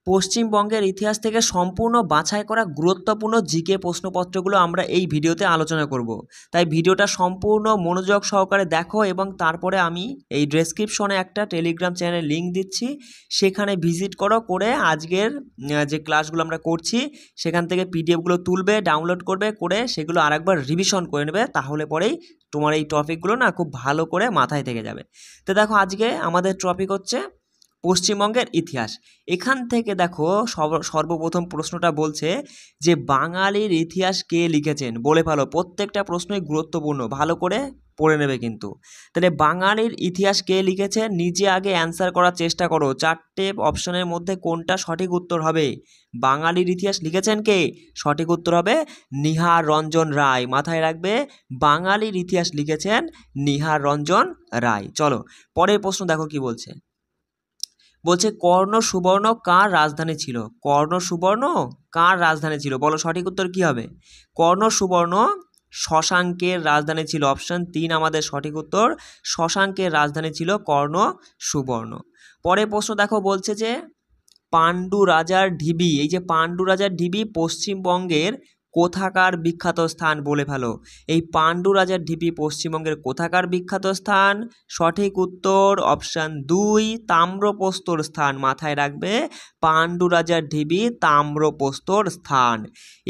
পশ্চিমবঙ্গের ইতিহাস থেকে সম্পূর্ণ বাছাই করা গুরুত্বপূর্ণ জিকে প্রশ্নপত্রগুলো আমরা এই ভিডিওতে আলোচনা করব। তাই ভিডিওটা সম্পূর্ণ মনোযোগ সহকারে দেখো এবং তারপরে আমি এই ডেসক্রিপশনে একটা টেলিগ্রাম চ্যানেল লিঙ্ক দিচ্ছি, সেখানে ভিজিট করে আজকের যে ক্লাসগুলো আমরা করছি সেখান থেকে পিডিএফগুলো তুলবে, ডাউনলোড করে সেগুলো আরেকবার রিভিশন করে নেবে, তাহলে পরেই তোমার এই টপিকগুলো না খুব ভালো করে মাথায় থেকে যাবে। তো দেখো আজকে আমাদের টপিক হচ্ছে পশ্চিমবঙ্গের ইতিহাস। এখান থেকে দেখো সর্বপ্রথম প্রশ্নটা বলছে যে বাঙালির ইতিহাস কে লিখেছেন, বলে ফেলো। প্রত্যেকটা প্রশ্নই গুরুত্বপূর্ণ, ভালো করে পড়ে নেবে কিন্তু। তাহলে বাঙালির ইতিহাস কে লিখেছে, নিজে আগে অ্যান্সার করার চেষ্টা করো। চারটে অপশনের মধ্যে কোনটা সঠিক উত্তর হবে। বাঙালির ইতিহাস লিখেছেন কে, সঠিক উত্তর হবে নিহার রঞ্জন রায়। মাথায় রাখবে, বাঙালির ইতিহাস লিখেছেন নিহার রঞ্জন রায়। চলো পরের প্রশ্ন দেখো কি বলছে। বলছে কর্ণ সুবর্ণ কার রাজধানী ছিল। কর্ণ সুবর্ণ কার রাজধানী ছিল, বলো সঠিক উত্তর কি হবে। কর্ণ সুবর্ণ শশাঙ্কের রাজধানী ছিল। অপশন 3 আমাদের সঠিক উত্তর, শশাঙ্কের রাজধানী ছিল কর্ণ সুবর্ণ। পরের প্রশ্ন দেখো বলছে যে পাণ্ডু রাজার ঢিবি, এই যে পাণ্ডু রাজার ঢিবি পশ্চিমবঙ্গের কোথাকার বিখ্যাত স্থান, বলে ফেলো। এই পাণ্ডু রাজার ঢিবি পশ্চিমবঙ্গের কোথাকার বিখ্যাত স্থান, সঠিক উত্তর অপশান 2 তাম্রপ্রস্তর স্থান। মাথায় রাখবে, পাণ্ডু রাজার ঢিবি তাম্রপ্রস্তর স্থান।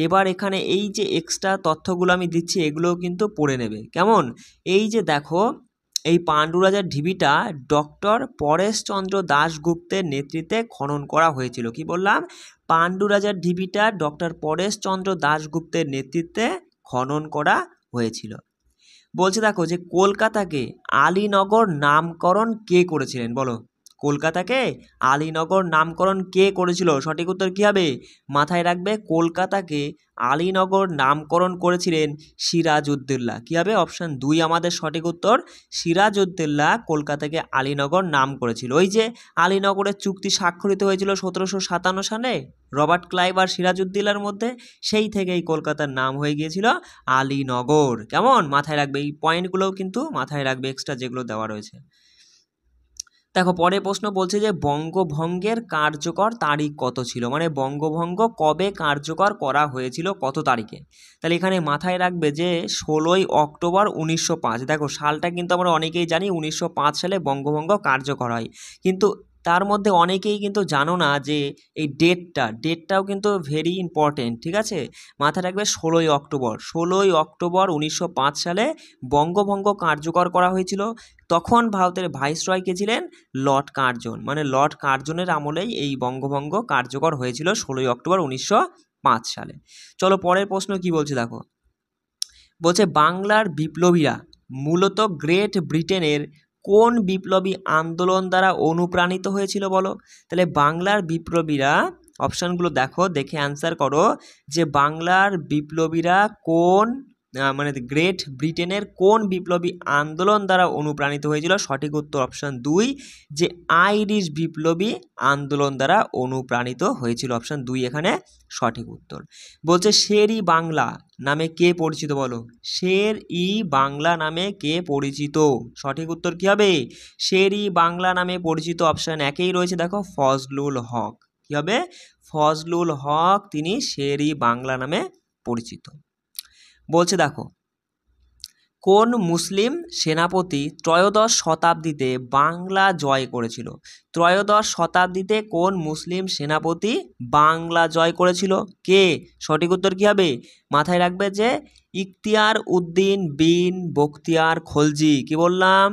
এবার এখানে এই যে এক্সট্রা তথ্যগুলো আমি দিচ্ছি এগুলোও কিন্তু পড়ে নেবে, কেমন। এই যে দেখো, এই পাণ্ডু রাজার ঢিবিটা ডক্টর পরেশচন্দ্র দাশগুপ্তের নেতৃত্বে খনন করা হয়েছিল। কি বললাম, পাণ্ডু রাজার ঢিবিটা ডক্টর পরেশচন্দ্র দাশগুপ্তের নেতৃত্বে খনন করা হয়েছিল। বলছে দেখো যে কলকাতাকে আলীনগর নামকরণ কে করেছিলেন, বলো। কলকাতাকে আলীনগর নামকরণ কে করেছিল, সঠিক উত্তর কী হবে। মাথায় রাখবে, কলকাতাকে আলীনগর নামকরণ করেছিলেন সিরাজউদ্দৌলা। কী হবে, অপশান 2 আমাদের সঠিক উত্তর, সিরাজউদ্দৌলা কলকাতাকে আলীনগর নাম করেছিল। ওই যে আলীনগরের চুক্তি স্বাক্ষরিত হয়েছিল 1757 সালে রবার্ট ক্লাইভ আর সিরাজউদ্দৌলার মধ্যে, সেই থেকেই কলকাতার নাম হয়ে গিয়েছিল আলীনগর। কেমন, মাথায় রাখবে, এই পয়েন্টগুলোও কিন্তু মাথায় রাখবে এক্সট্রা যেগুলো দেওয়া রয়েছে। দেখো পরের প্রশ্ন বলছে যে বঙ্গভঙ্গের কার্যকর তারিখ কত ছিল, মানে বঙ্গভঙ্গ কবে কার্যকর করা হয়েছিল, কত তারিখে। তাহলে এখানে মাথায় রাখবে যে 16ই অক্টোবর 1905। দেখো সালটা কিন্তু আমরা অনেকেই জানি, 1905 সালে বঙ্গভঙ্গ কার্যকর হয়, কিন্তু তার মধ্যে অনেকেই কিন্তু জানো না যে এই ডেটটাও কিন্তু ভেরি ইম্পর্টেন্ট, ঠিক আছে। মাথায় রাখবে 16ই অক্টোবর, 16ই অক্টোবর 1905 সালে বঙ্গভঙ্গ কার্যকর করা হয়েছিল। তখন ভারতের ভাইসরয় কে ছিলেন, লর্ড কার্জন, মানে লর্ড কার্জনের আমলেই এই বঙ্গভঙ্গ কার্যকর হয়েছিল 16ই অক্টোবর 1905 সালে। চলো পরের প্রশ্ন কি বলছে দেখো। বলছে বাংলার বিপ্লবীরা মূলত গ্রেট ব্রিটেনের কোন বিপ্লবী আন্দোলন দ্বারা অনুপ্রাণিত হয়েছিল, বলো। তাহলে বাংলার বিপ্লবীরা, অপশানগুলো দেখো, দেখে অ্যান্সার করো যে বাংলার বিপ্লবীরা কোন, মানে গ্রেট ব্রিটেনের কোন বিপ্লবী আন্দোলন দ্বারা অনুপ্রাণিত হয়েছিল, সঠিক উত্তর অপশান 2 যে আইরিশ বিপ্লবী আন্দোলন দ্বারা অনুপ্রাণিত হয়েছিল। অপশান 2 এখানে সঠিক উত্তর। বলছে শের ই বাংলা নামে কে পরিচিত, বলো। শের ই বাংলা নামে কে পরিচিত, সঠিক উত্তর কী হবে, শের ই বাংলা নামে পরিচিত অপশান 1 রয়েছে দেখো, ফজলুল হক। কী হবে, ফজলুল হক, তিনি শের ই বাংলা নামে পরিচিত। বলছে দেখো কোন মুসলিম সেনাপতি ত্রয়োদশ শতাব্দীতে বাংলা জয় করেছিল। ত্রয়োদশ শতাব্দীতে কোন মুসলিম সেনাপতি বাংলা জয় করেছিল, কে, সঠিক উত্তর কী হবে। মাথায় রাখবে যে ইখতিয়ার উদ্দিন বিন বখতিয়ার খলজি। কি বললাম,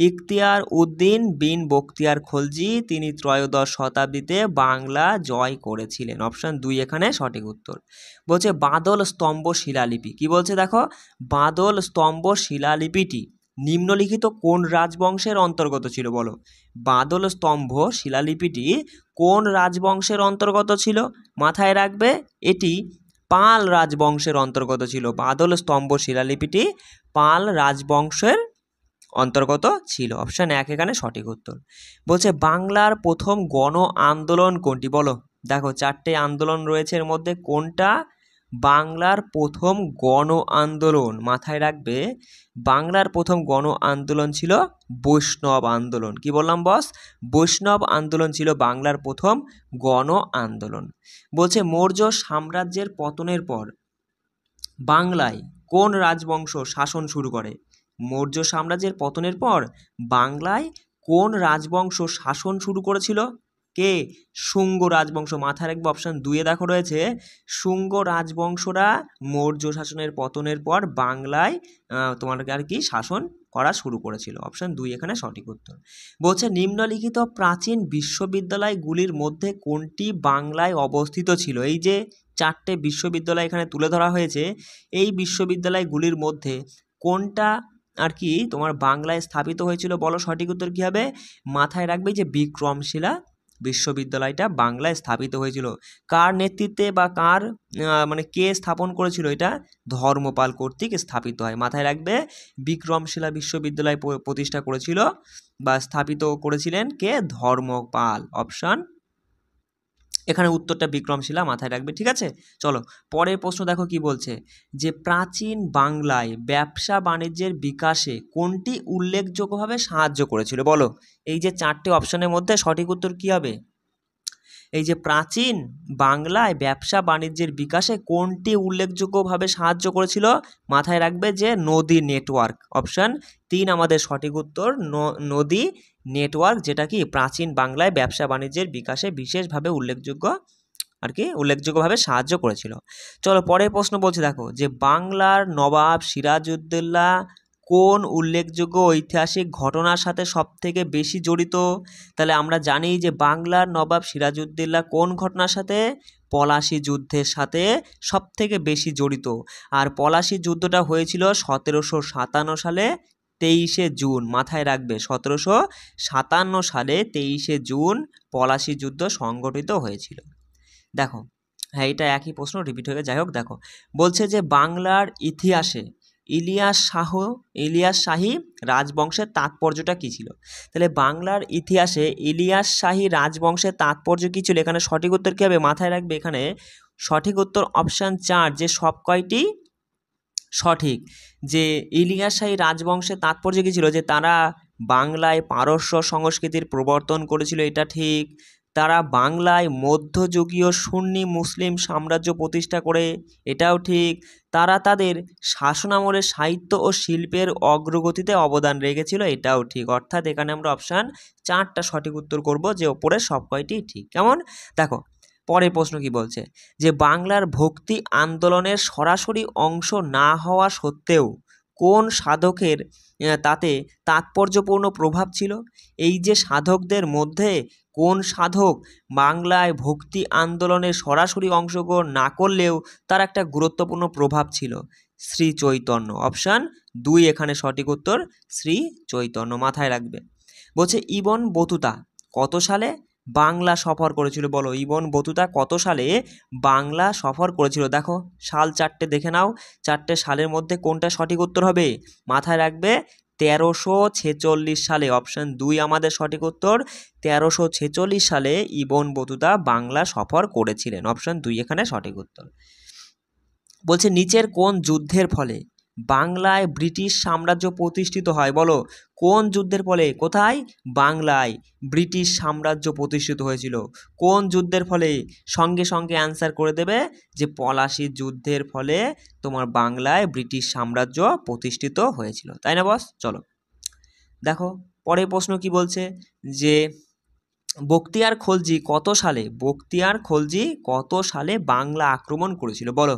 ইখতিয়ার উদ্দিন বিন বখতিয়ার খলজি, তিনি ত্রয়োদশ শতাব্দীতে বাংলা জয় করেছিলেন। অপশান 2 এখানে সঠিক উত্তর। বলছে বাদল স্তম্ভ শিলালিপি, কি বলছে দেখো, বাদল স্তম্ভ শিলালিপিটি নিম্নলিখিত কোন রাজবংশের অন্তর্গত ছিল, বলো। বাদল স্তম্ভ শিলালিপিটি কোন রাজবংশের অন্তর্গত ছিল, মাথায় রাখবে এটি পাল রাজবংশের অন্তর্গত ছিল। বাদল স্তম্ভ শিলালিপিটি পাল রাজবংশের অন্তর্গত ছিল। অপশান 1 এখানে সঠিক উত্তর। বলছে বাংলার প্রথম গণ আন্দোলন কোনটি, বলো। দেখো 4টে আন্দোলন রয়েছে, এর মধ্যে কোনটা বাংলার প্রথম গণ আন্দোলন, মাথায় রাখবে বাংলার প্রথম গণ আন্দোলন ছিল বৈষ্ণব আন্দোলন। কি বললাম বস? বৈষ্ণব আন্দোলন ছিল বাংলার প্রথম গণ আন্দোলন। বলছে মৌর্য সাম্রাজ্যের পতনের পর বাংলায় কোন রাজবংশ শাসন শুরু করে? মৌর্য সাম্রাজ্যের পতনের পর বাংলায় কোন রাজবংশ শাসন শুরু করেছিল? কে? শুঙ্গ রাজবংশ। মাথায় রাখবে অপশান 2-এ দেখো রয়েছে শুঙ্গ রাজবংশরা মৌর্য শাসনের পতনের পর বাংলায় তোমার আর কি শাসন করা শুরু করেছিল। অপশান 2 এখানে সঠিক উত্তর। বলছে নিম্নলিখিত প্রাচীন বিশ্ববিদ্যালয়গুলির মধ্যে কোনটি বাংলায় অবস্থিত ছিল? এই যে 4টে বিশ্ববিদ্যালয় এখানে তুলে ধরা হয়েছে, এই বিশ্ববিদ্যালয়গুলির মধ্যে কোনটা আর কি তোমার বাংলায় স্থাপিত হয়েছিল? বলো সঠিক উত্তর কী হবে? মাথায় রাখবে যে বিক্রমশিলা বিশ্ববিদ্যালয়টা বাংলায় স্থাপিত হয়েছিল। কার নেতৃত্বে বা কার মানে কে স্থাপন করেছিল? এটা ধর্মপাল কর্তৃক স্থাপিত হয়। মাথায় রাখবে বিক্রমশিলা বিশ্ববিদ্যালয় প্রতিষ্ঠা করেছিল বা স্থাপিত করেছিলেন কে? ধর্মপাল। অপশান এখানে উত্তরটা বিক্রমশিলা, মাথায় রাখবে। ঠিক আছে, চলো পরের প্রশ্ন দেখো কি বলছে, যে প্রাচীন বাংলায় ব্যবসা বাণিজ্যের বিকাশে কোনটি উল্লেখযোগ্যভাবে সাহায্য করেছিল? বলো এই যে 4টে অপশনের মধ্যে সঠিক উত্তর কি হবে? এই যে প্রাচীন বাংলায় ব্যবসা বাণিজ্যের বিকাশে কোনটি উল্লেখযোগ্যভাবে সাহায্য করেছিল? মাথায় রাখবে যে নদী নেটওয়ার্ক। অপশান 3 আমাদের সঠিক উত্তর, নদী নেটওয়ার্ক, যেটা কি প্রাচীন বাংলায় ব্যবসা বাণিজ্যের বিকাশে বিশেষভাবে উল্লেখযোগ্যভাবে সাহায্য করেছিল। চলো পরের প্রশ্ন বলছে দেখো, যে বাংলার নবাব সিরাজউদ্দৌলা কোন উল্লেখযোগ্য ঐতিহাসিক ঘটনার সাথে সবথেকে বেশি জড়িত? তাহলে আমরা জানি যে বাংলার নবাব সিরাজউদ্দৌলা কোন ঘটনার সাথে? পলাশী যুদ্ধের সাথে সবথেকে বেশি জড়িত। আর পলাশী যুদ্ধটা হয়েছিল 1757 সালে 23শে জুন। মাথায় রাখবে 1757 সালে 23শে জুন পলাশী যুদ্ধ সংগঠিত হয়েছিল। দেখো হ্যাঁ, এটা একই প্রশ্ন রিপিট হয়ে, যাই হোক দেখো বলছে যে বাংলার ইতিহাসে ইলিয়াস শাহী রাজবংশের তাৎপর্যটা কী ছিল? তাহলে বাংলার ইতিহাসে ইলিয়াস শাহী রাজবংশের তাৎপর্য কী ছিল? এখানে সঠিক উত্তর কী হবে? মাথায় রাখবে এখানে সঠিক উত্তর অপশান 4, যে সব কয়টি সঠিক। যে ইলিয়াস শাহী রাজবংশের তাৎপর্য কী ছিল? যে তারা বাংলায় পারস্য সংস্কৃতির প্রবর্তন করেছিল, এটা ঠিক। তারা বাংলায় মধ্যযুগীয় সুন্নি মুসলিম সাম্রাজ্য প্রতিষ্ঠা করে, এটাও ঠিক। তারা তাদের শাসনামলে সাহিত্য ও শিল্পের অগ্রগতিতে অবদান রেখেছিল, এটাও ঠিক। অর্থাৎ এখানে আমরা অপশান 4টা সঠিক উত্তর করব, যে ওপরে সব কয়টি ঠিক। কেমন? দেখো পরের প্রশ্ন কি বলছে, যে বাংলার ভক্তি আন্দোলনের সরাসরি অংশ না হওয়া সত্ত্বেও কোন সাধকের তাতে তাৎপর্যপূর্ণ প্রভাব ছিল? এই যে সাধকদের মধ্যে কোন সাধক বাংলায় ভক্তি আন্দোলনে সরাসরি অংশগ্রহণ না করলেও তার একটা গুরুত্বপূর্ণ প্রভাব ছিল? শ্রী চৈতন্য। অপশান 2 এখানে সঠিক উত্তর, শ্রী চৈতন্য। মাথায় রাখবে। বলছে ইবন বতুতা কত সালে বাংলা সফর করেছিল? বলো ইবন বতুতা কত সালে বাংলা সফর করেছিল? দেখো সাল 4টে দেখে নাও, 4টে সালের মধ্যে কোনটা সঠিক উত্তর হবে? মাথায় রাখবে 1346 সালে। অপশান 2 আমাদের সঠিক উত্তর, 1346 সালে ইবন বতুতা বাংলা সফর করেছিলেন। অপশান 2 এখানে সঠিক উত্তর। বলছে নিচের কোন যুদ্ধের ফলে বাংলায় ব্রিটিশ সাম্রাজ্য প্রতিষ্ঠিত হয়? বলো কোন যুদ্ধের ফলে? কোথায়? বাংলায় ব্রিটিশ সাম্রাজ্য প্রতিষ্ঠিত হয়েছিল। কোন যুদ্ধের ফলে? সঙ্গে সঙ্গে অ্যান্সার করে দেবে যে পলাশী যুদ্ধের ফলে তোমার বাংলায় ব্রিটিশ সাম্রাজ্য প্রতিষ্ঠিত হয়েছিল, তাই না বস? চলো দেখো পরের প্রশ্ন কি বলছে, যে বখতিয়ার খলজি কত সালে বাংলা আক্রমণ করেছিল? বলো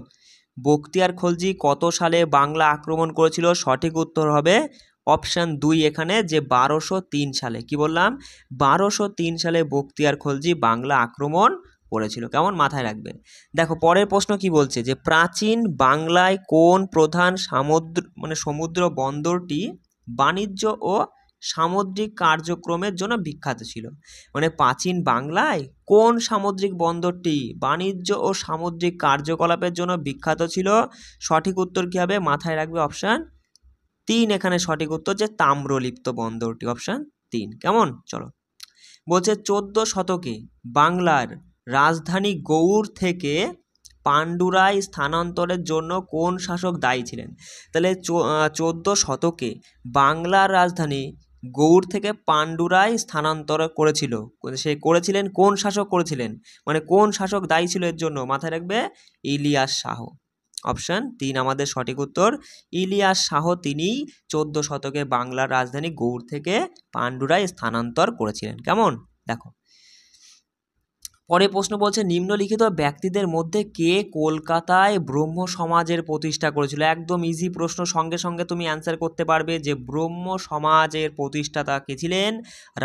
বখতিয়ার খলজি কত সালে বাংলা আক্রমণ করেছিল? সঠিক উত্তর হবে অপশান 2 এখানে, যে 1203 সালে। কি বললাম? 1203 সালে বখতিয়ার খলজি বাংলা আক্রমণ করেছিল। কেমন? মাথায় রাখবে। দেখো পরের প্রশ্ন কি বলছে, যে প্রাচীন বাংলায় কোন প্রধান সমুদ্র বন্দরটি বাণিজ্য ও সামুদ্রিক কার্যক্রমের জন্য বিখ্যাত ছিল? মানে প্রাচীন বাংলায় কোন সামুদ্রিক বন্দরটি বাণিজ্য ও সামুদ্রিক কার্যকলাপের জন্য বিখ্যাত ছিল? সঠিক উত্তর কী হবে? মাথায় রাখবে অপশান 3 এখানে সঠিক উত্তর, যে তাম্রলিপ্ত বন্দরটি। অপশান 3। কেমন? চলো বলছে 14 শতকে বাংলার রাজধানী গৌড় থেকে পাণ্ডুরাই স্থানান্তরের জন্য কোন শাসক দায়ী ছিলেন? তাহলে 14 শতকে বাংলার রাজধানী গৌড় থেকে পাণ্ডুরাই স্থানান্তর করেছিল। সে করেছিলেন, কোন শাসক করেছিলেন, মানে কোন শাসক দায়ী ছিল এর জন্য? মাথায় রাখবে ইলিয়াস শাহ। অপশান 3 আমাদের সঠিক উত্তর। ইলিয়াস শাহ তিনিই 14 শতকে বাংলার রাজধানী গৌড় থেকে পাণ্ডুরাই স্থানান্তর করেছিলেন। কেমন? দেখো পরে প্রশ্ন বলছে, নিম্নলিখিত ব্যক্তিদের মধ্যে কে কলকাতায় ব্রহ্ম সমাজের প্রতিষ্ঠা করেছিল? একদম ইজি প্রশ্ন, সঙ্গে সঙ্গে তুমি অ্যান্সার করতে পারবে যে ব্রহ্ম সমাজের প্রতিষ্ঠাতা কে ছিলেন?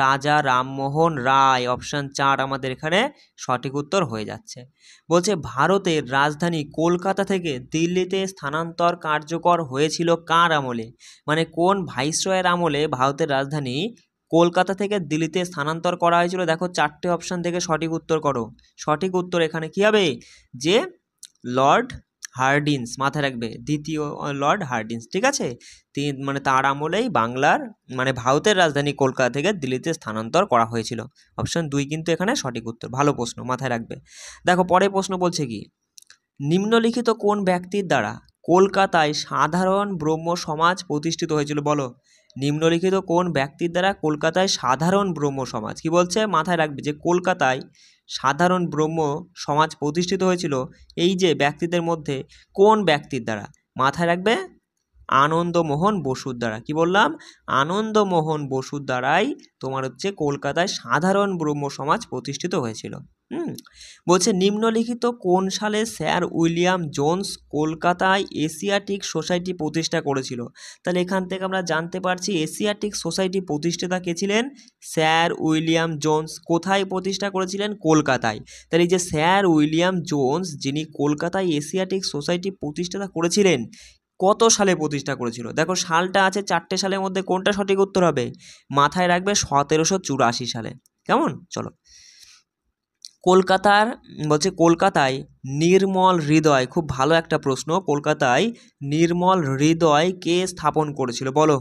রাজা রামমোহন রায়। অপশান 4 আমাদের এখানে সঠিক উত্তর হয়ে যাচ্ছে। বলছে ভারতের রাজধানী কলকাতা থেকে দিল্লিতে স্থানান্তর কার্যকর হয়েছিল কার আমলে? মানে কোন ভাইসরয়ের আমলে ভারতের রাজধানী কলকাতা থেকে দিল্লিতে স্থানান্তর করা হয়েছিল? দেখো 4টে অপশান থেকে সঠিক উত্তর করো। সঠিক উত্তর এখানে কি হবে? যে লর্ড হার্ডিন্স। মাথায় রাখবে, দ্বিতীয় লর্ড হার্ডিন্স। ঠিক আছে, মানে তার আমলেই বাংলার মানে ভারতের রাজধানী কলকাতা থেকে দিল্লিতে স্থানান্তর করা হয়েছিল। অপশান 2 কিন্তু এখানে সঠিক উত্তর। ভালো প্রশ্ন, মাথায় রাখবে। দেখো পরে প্রশ্ন বলছে কি, নিম্নলিখিত কোন ব্যক্তির দ্বারা কলকাতায় সাধারণ ব্রহ্ম সমাজ প্রতিষ্ঠিত হয়েছিল? বলো, নিম্নলিখিত কোন ব্যক্তির দ্বারা কলকাতায় সাধারণ ব্রহ্ম সমাজ, কি বলছে? মাথায় রাখবে যে কলকাতায় সাধারণ ব্রহ্ম সমাজ প্রতিষ্ঠিত হয়েছিল এই যে ব্যক্তিদের মধ্যে কোন ব্যক্তির দ্বারা? মাথায় রাখবে আনন্দমোহন বসুর দ্বারা। কি বললাম? আনন্দমোহন বসুর দ্বারাই তোমার হচ্ছে কলকাতায় সাধারণ ব্রহ্ম সমাজ প্রতিষ্ঠিত হয়েছিল। বলছে নিম্নলিখিত কোন সালে স্যার উইলিয়াম জোন্স কলকাতায় এশিয়াটিক সোসাইটি প্রতিষ্ঠা করেছিল? তাহলে এখান থেকে আমরা জানতে পারছি এশিয়াটিক সোসাইটি প্রতিষ্ঠাতা কে ছিলেন? Sir William Jones. কোথায় প্রতিষ্ঠা করেছিলেন? কলকাতায়। তাহলে এই যে স্যার উইলিয়াম জোন্স যিনি কলকাতায় এশিয়াটিক সোসাইটি প্রতিষ্ঠাতা করেছিলেন, কত সালে প্রতিষ্ঠা করেছিল? দেখো সালটা আছে 4টে সালের মধ্যে, কোনটা সঠিক উত্তর হবে? মাথায় রাখবে 1784 সালে। কেমন? চলো কলকাতার বলছে কলকাতায় নির্মল হৃদয়, খুব ভালো একটা প্রশ্ন, কলকাতায় নির্মল হৃদয় কে স্থাপন করেছিল? বলো,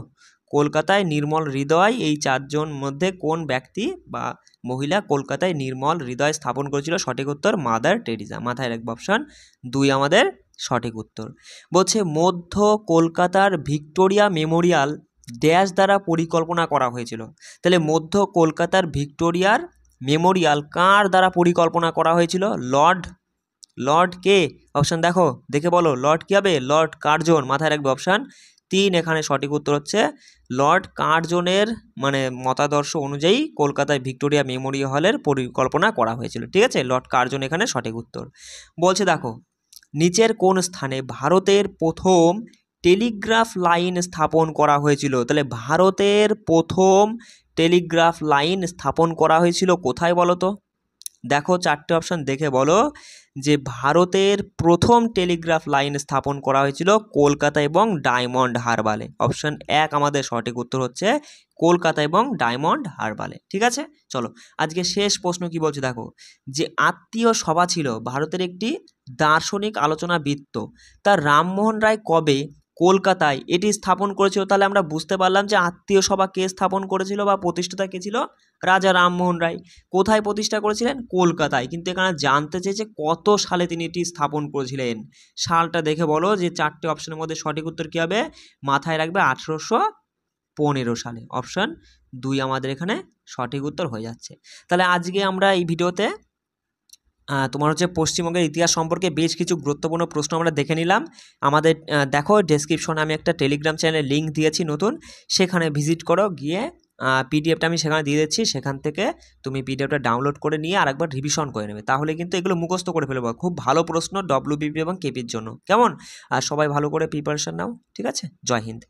কলকাতায় নির্মল হৃদয় এই 4 জন মধ্যে কোন ব্যক্তি বা মহিলা কলকাতায় নির্মল হৃদয় স্থাপন করেছিল? সঠিক উত্তর মাদার টেরিজা। মাথায় রাখবো অপশান 2 আমাদের সঠিক উত্তর। বলছে মধ্য কলকাতার ভিক্টোরিয়া মেমোরিয়াল ড্যাশ দ্বারা পরিকল্পনা করা হয়েছিল? তাহলে মধ্য কলকাতার ভিক্টোরিয়ার মেমোরিয়াল কার দ্বারা পরিকল্পনা করা হয়েছিল? লর্ড কে? অপশান দেখো, দেখে বলো লর্ড কি হবে? Lord Curzon. মাথায় রাখবে অপশান 3 এখানে সঠিক উত্তর হচ্ছে লর্ড কার্জনের মানে মতাদর্শ অনুযায়ী কলকাতায় ভিক্টোরিয়া মেমোরিয়াল হলের পরিকল্পনা করা হয়েছিল। ঠিক আছে, লর্ড কার্জন এখানে সঠিক উত্তর। বলছে দেখো নিচের কোন স্থানে ভারতের প্রথম টেলিগ্রাফ লাইন স্থাপন করা হয়েছিল? তাহলে ভারতের প্রথম টেলিগ্রাফ লাইন স্থাপন করা হয়েছিল কোথায় বলো তো? দেখো 4টে অপশান দেখে বলো যে ভারতের প্রথম টেলিগ্রাফ লাইন স্থাপন করা হয়েছিল কলকাতা এবং ডায়মন্ড হারবারে। অপশান 1 আমাদের সঠিক উত্তর হচ্ছে কলকাতা এবং ডায়মন্ড হারবারে। ঠিক আছে, চলো আজকে শেষ প্রশ্ন কি বলছে দেখো, যে আত্মীয় সভা ছিল ভারতের একটি দার্শনিক আলোচনা বৃত্ত, তা রামমোহন রায় কবে কলকাতায় এটি স্থাপন করেছিল? তাহলে আমরা বুঝতে পারলাম যে আত্মীয় সভা কে স্থাপন করেছিল বা প্রতিষ্ঠাতা কে ছিল? রাজা রামমোহন রায়। কোথায় প্রতিষ্ঠা করেছিলেন? কলকাতায়। কিন্তু এখানে জানতে চেয়েছে কত সালে তিনি এটি স্থাপন করেছিলেন। সালটা দেখে বলো যে 4টে অপশনের মধ্যে সঠিক উত্তর কী হবে? মাথায় রাখবে 1815 সালে। অপশান 2 আমাদের এখানে সঠিক উত্তর হয়ে যাচ্ছে। তাহলে আজকে আমরা এই ভিডিওতে তোমার হচ্ছে পশ্চিমবঙ্গের ইতিহাস সম্পর্কে বেশ কিছু গুরুত্বপূর্ণ প্রশ্ন আমরা দেখে নিলাম। আমাদের দেখো ডেসক্রিপশনে আমি একটা টেলিগ্রাম চ্যানেলের লিঙ্ক দিয়েছি নতুন, সেখানে ভিজিট করো, গিয়ে পিডিএফটা আমি সেখানে দিয়ে দিচ্ছি, সেখান থেকে তুমি পিডিএফটা ডাউনলোড করে নিয়ে আরেকবার রিভিশন করে নেবে, তাহলে কিন্তু এগুলো মুখস্থ করে ফেলবো। খুব ভালো প্রশ্ন ডব্লিউবিপি এবং কেপির জন্য। কেমন? আর সবাই ভালো করে প্রিপারেশন নাও। ঠিক আছে, জয় হিন্দ।